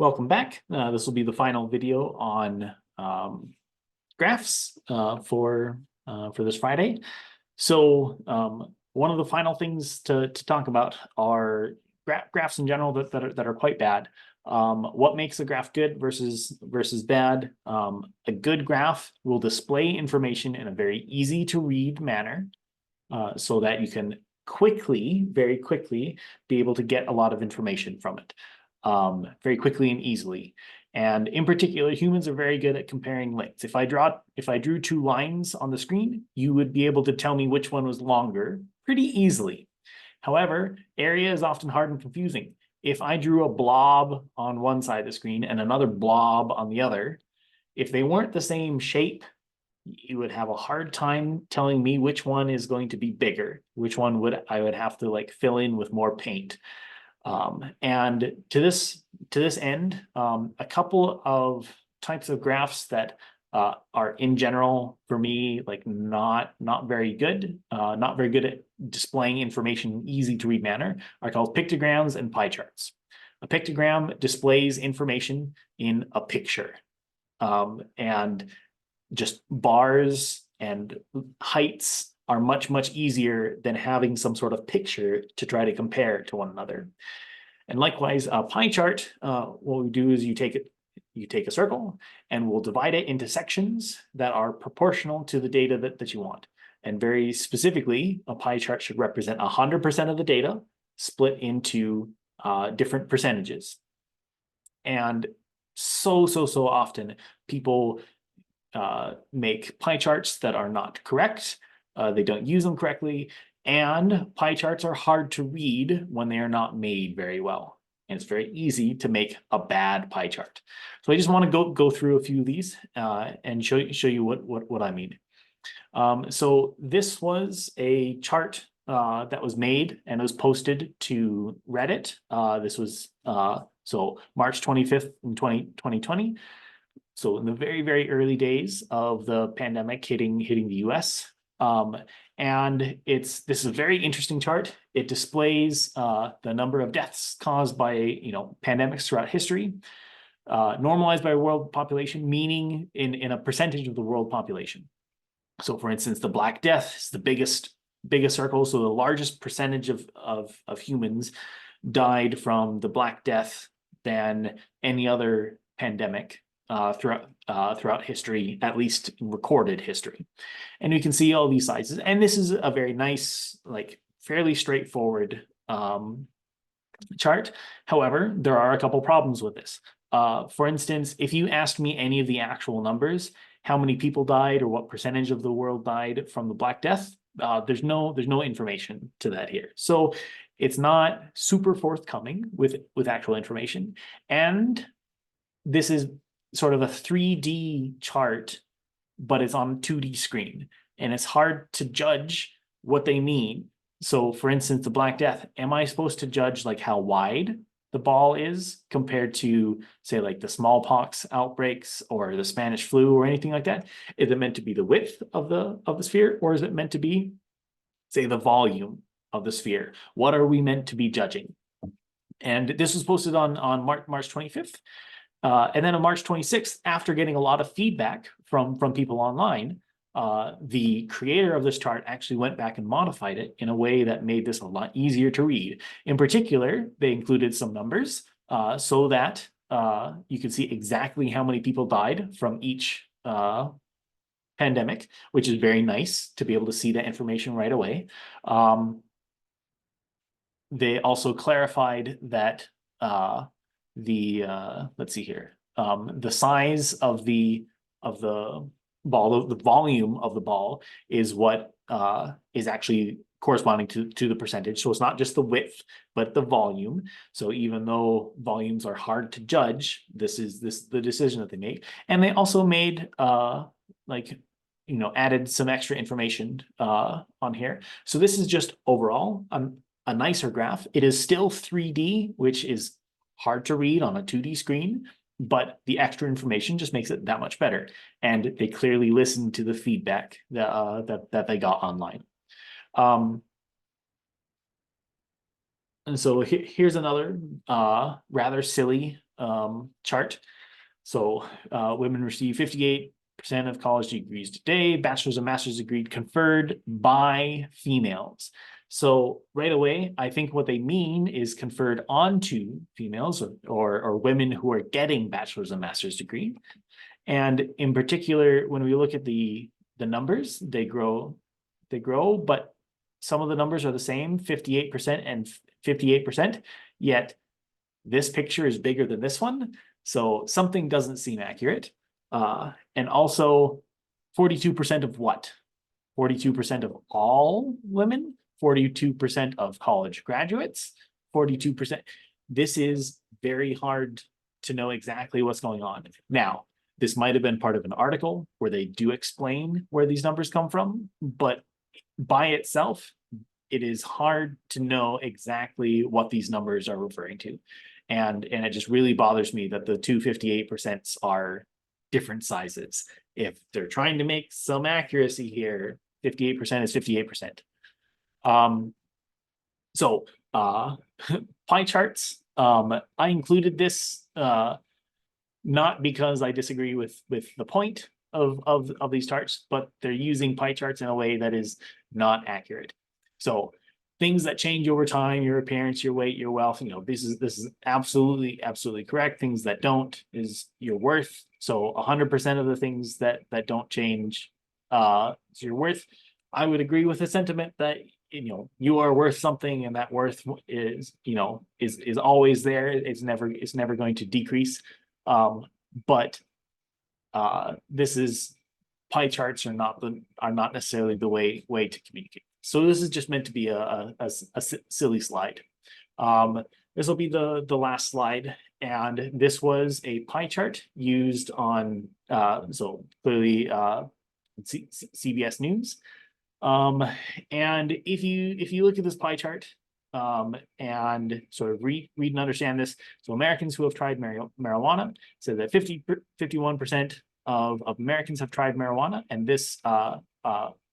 Welcome back. This will be the final video on graphs for this Friday. So one of the final things to talk about are graphs in general that are quite bad. What makes a graph good versus bad? A good graph will display information in a very easy to read manner, so that you can very quickly be able to get a lot of information from it. Very quickly and easily. And in particular, humans are very good at comparing lengths. If I drew two lines on the screen, you would be able to tell me which one was longer pretty easily. However, area is often hard and confusing. If I drew a blob on one side of the screen and another blob on the other, if they weren't the same shape, you would have a hard time telling me which one is going to be bigger, which one I would have to like fill in with more paint. And to this end, a couple of types of graphs that are in general for me like not very good at displaying information in easy to read manner are called pictograms and pie charts. A pictogram displays information in a picture, and just bars and heights are much easier than having some sort of picture to try to compare to one another. And likewise, a pie chart, what we do is you take a circle and we'll divide it into sections that are proportional to the data that you want. And very specifically, a pie chart should represent 100% of the data split into different percentages. And so often people make pie charts that are not correct. They don't use them correctly, and pie charts are hard to read when they are not made very well. And it's very easy to make a bad pie chart. So I just want to go through a few of these and show you what I mean. So this was a chart that was made and it was posted to Reddit. This was so March 25th in 2020. So in the very early days of the pandemic hitting the US. And this is a very interesting chart. It displays the number of deaths caused by pandemics throughout history, normalized by world population, meaning in a percentage of the world population. So for instance, the Black Death is the biggest circle. So the largest percentage of humans died from the Black Death than any other pandemic throughout history, at least recorded history. And you can see all these sizes. And this is a very nice, like fairly straightforward chart. However, there are a couple problems with this. For instance, if you asked me any of the actual numbers, how many people died or what percentage of the world died from the Black Death, there's no information to that here. So it's not super forthcoming with actual information. And this is sort of a 3D chart, but it's on a 2D screen, and it's hard to judge what they mean. So for instance, the Black Death, am I supposed to judge like how wide the ball is compared to say like the smallpox outbreaks or the Spanish flu or anything like that? Is it meant to be the width of the sphere, or is it meant to be, say, the volume of the sphere? What are we meant to be judging? And this was posted on March 25th. And then on March 26th, after getting a lot of feedback from people online, the creator of this chart actually went back and modified it in a way that made this a lot easier to read. In particular, they included some numbers so that you could see exactly how many people died from each pandemic, which is very nice to be able to see that information right away. They also clarified that let's see here, the size of the ball, the volume of the ball is what is actually corresponding to the percentage. So it's not just the width, but the volume. So even though volumes are hard to judge, this is the decision that they make. And they also made added some extra information on here. So this is just overall a nicer graph. It is still 3D, which is hard to read on a 2D screen, but the extra information just makes it that much better. And they clearly listened to the feedback that they got online. And so here's another rather silly chart. So women receive 58% of college degrees today, bachelor's and master's degree conferred by females. So right away, I think what they mean is conferred onto females or women who are getting bachelor's and master's degree. And in particular, when we look at the numbers, they grow, but some of the numbers are the same, 58% and 58%, yet this picture is bigger than this one. So something doesn't seem accurate. And also 42% of what? 42% of all women, 42% of college graduates, 42%. This is very hard to know exactly what's going on. Now, this might have been part of an article where they do explain where these numbers come from, but by itself, it is hard to know exactly what these numbers are referring to. And it just really bothers me that the 258% are different sizes. If they're trying to make some accuracy here, 58% is 58%. So pie charts, I included this not because I disagree with the point of these charts, but they're using pie charts in a way that is not accurate. So things that change over time, your appearance, your weight, your wealth, this is absolutely correct. Things that don't is your worth. So 100% of the things that don't change is your worth. I would agree with the sentiment that you are worth something, and that worth is always there. It's never going to decrease. But this is pie charts are not necessarily the way to communicate. So this is just meant to be a silly slide. This will be the last slide, and this was a pie chart used on so clearly CBS News. And if you look at this pie chart and sort of read and understand this, so Americans who have tried marijuana said that 51% of Americans have tried marijuana, and this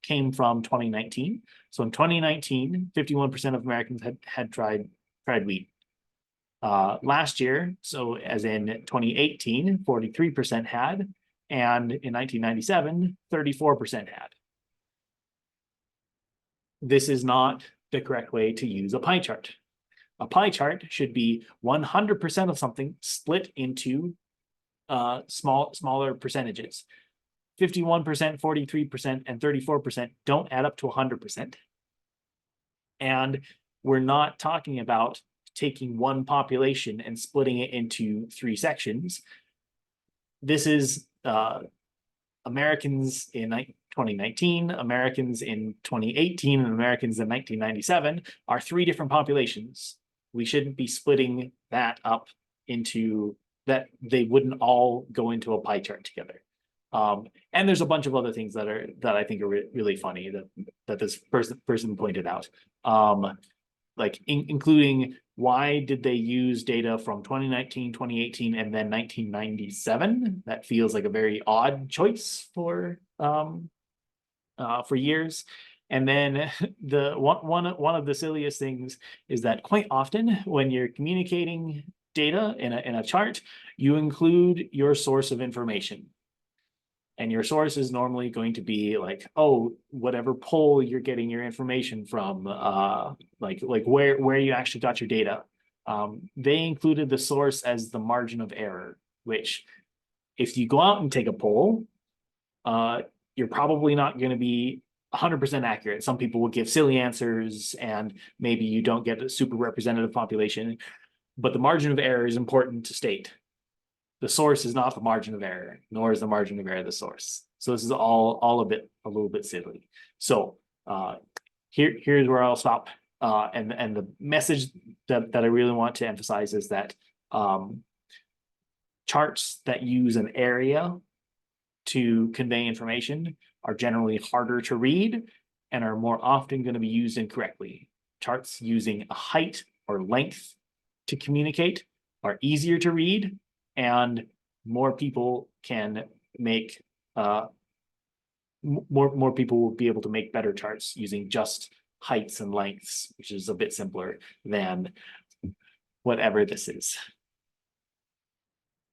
came from 2019. So in 2019, 51% of Americans had tried weed. Last year, so as in 2018, 43% had, and in 1997, 34% had. This is not the correct way to use a pie chart. A pie chart should be 100% of something split into smaller percentages. 51%, 43%, and 34% don't add up to 100%. And we're not talking about taking one population and splitting it into 3 sections. This is Americans in 2019, Americans in 2018, and Americans in 1997 are 3 different populations. We shouldn't be splitting that up into that. They wouldn't all go into a pie chart together. And there's a bunch of other things that I think are really funny that this person pointed out, like including why did they use data from 2019, 2018, and then 1997? That feels like a very odd choice for years. And then the one of the silliest things is that quite often when you're communicating data in a chart, you include your source of information. And your source is normally going to be like, oh, whatever poll you're getting your information from, like where you actually got your data. They included the source as the margin of error, which if you go out and take a poll, you're probably not going to be 100% accurate. Some people will give silly answers, and maybe you don't get a super representative population, but the margin of error is important to state. The source is not the margin of error, nor is the margin of error the source. So this is all a little bit silly. So here's where I'll stop. And the message that I really want to emphasize is that charts that use an area to convey information are generally harder to read and are more often going to be used incorrectly. Charts using a height or length to communicate are easier to read, and more people can make more people will be able to make better charts using just heights and lengths, which is a bit simpler than whatever this is.